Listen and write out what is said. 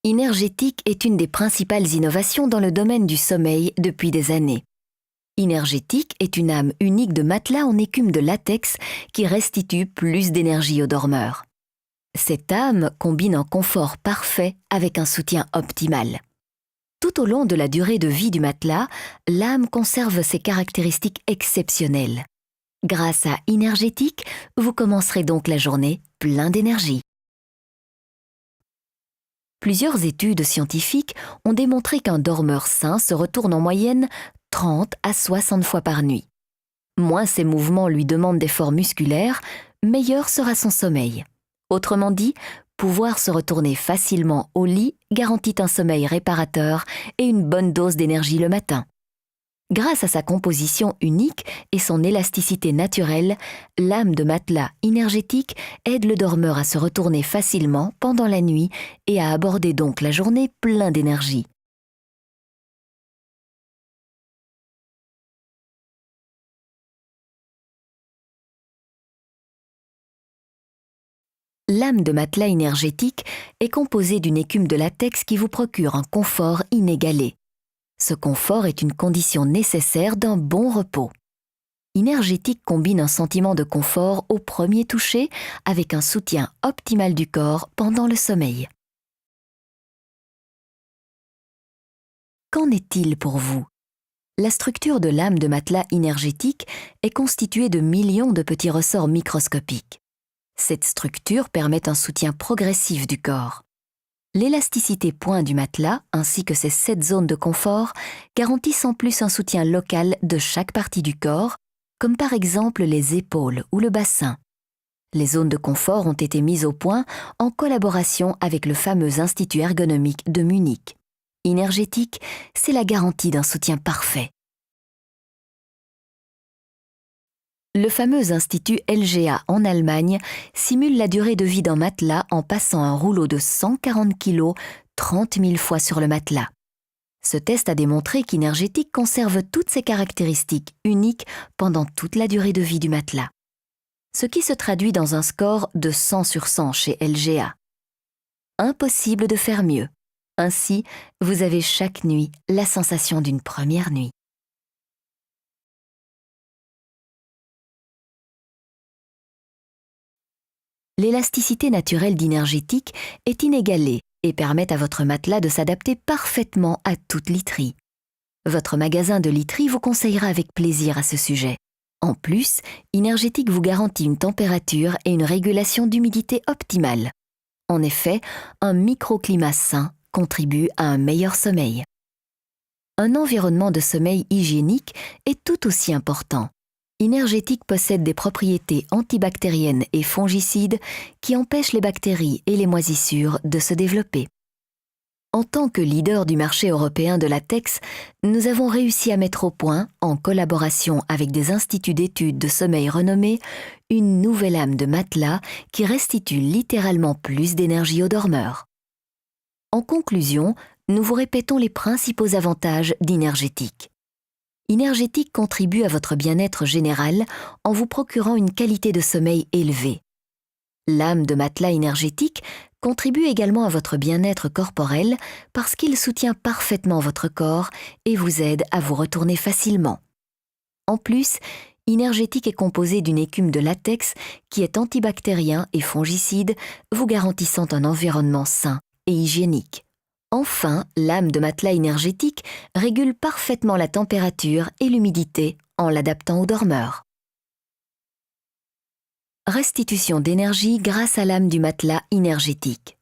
Inergétique est une des principales innovations dans le domaine du sommeil depuis des années. Inergétique est une âme unique de matelas en écume de latex qui restitue plus d'énergie au dormeur. Cette âme combine un confort parfait avec un soutien optimal. Tout au long de la durée de vie du matelas, l'âme conserve ses caractéristiques exceptionnelles. Grâce à Inergétique, vous commencerez donc la journée plein d'énergie. Plusieurs études scientifiques ont démontré qu'un dormeur sain se retourne en moyenne 30 à 60 fois par nuit. Moins ses mouvements lui demandent d'efforts musculaires, meilleur sera son sommeil. Autrement dit, pouvoir se retourner facilement au lit garantit un sommeil réparateur et une bonne dose d'énergie le matin. Grâce à sa composition unique et son élasticité naturelle, l'âme de matelas Inergétique aide le dormeur à se retourner facilement pendant la nuit et à aborder donc la journée plein d'énergie. L'âme de matelas Inergétique est composée d'une écume de latex qui vous procure un confort inégalé. Ce confort est une condition nécessaire d'un bon repos. Inergétique combine un sentiment de confort au premier toucher avec un soutien optimal du corps pendant le sommeil. Qu'en est-il pour vous? La structure de l'âme de matelas Inergétique est constituée de millions de petits ressorts microscopiques. Cette structure permet un soutien progressif du corps. L'élasticité point du matelas, ainsi que ses 7 zones de confort, garantissent en plus un soutien local de chaque partie du corps, comme par exemple les épaules ou le bassin. Les zones de confort ont été mises au point en collaboration avec le fameux Institut ergonomique de Munich. Inergétique, c'est la garantie d'un soutien parfait. Le fameux institut LGA en Allemagne simule la durée de vie d'un matelas en passant un rouleau de 140 kg 30 000 fois sur le matelas. Ce test a démontré qu'Inergétique conserve toutes ses caractéristiques uniques pendant toute la durée de vie du matelas. Ce qui se traduit dans un score de 100 sur 100 chez LGA. Impossible de faire mieux. Ainsi, vous avez chaque nuit la sensation d'une première nuit. L'élasticité naturelle d'Inergétique est inégalée et permet à votre matelas de s'adapter parfaitement à toute literie. Votre magasin de literie vous conseillera avec plaisir à ce sujet. En plus, Inergétique vous garantit une température et une régulation d'humidité optimale. En effet, un microclimat sain contribue à un meilleur sommeil. Un environnement de sommeil hygiénique est tout aussi important. Inergétique possède des propriétés antibactériennes et fongicides qui empêchent les bactéries et les moisissures de se développer. En tant que leader du marché européen de latex, nous avons réussi à mettre au point, en collaboration avec des instituts d'études de sommeil renommés, une nouvelle âme de matelas qui restitue littéralement plus d'énergie aux dormeurs. En conclusion, nous vous répétons les principaux avantages d'Inergétique. Inergétique contribue à votre bien-être général en vous procurant une qualité de sommeil élevée. L'âme de matelas Inergétique contribue également à votre bien-être corporel parce qu'il soutient parfaitement votre corps et vous aide à vous retourner facilement. En plus, Inergétique est composé d'une écume de latex qui est antibactérien et fongicide, vous garantissant un environnement sain et hygiénique. Enfin, l'âme de matelas Inergétique régule parfaitement la température et l'humidité en l'adaptant aux dormeurs. Restitution d'énergie grâce à l'âme du matelas Inergétique.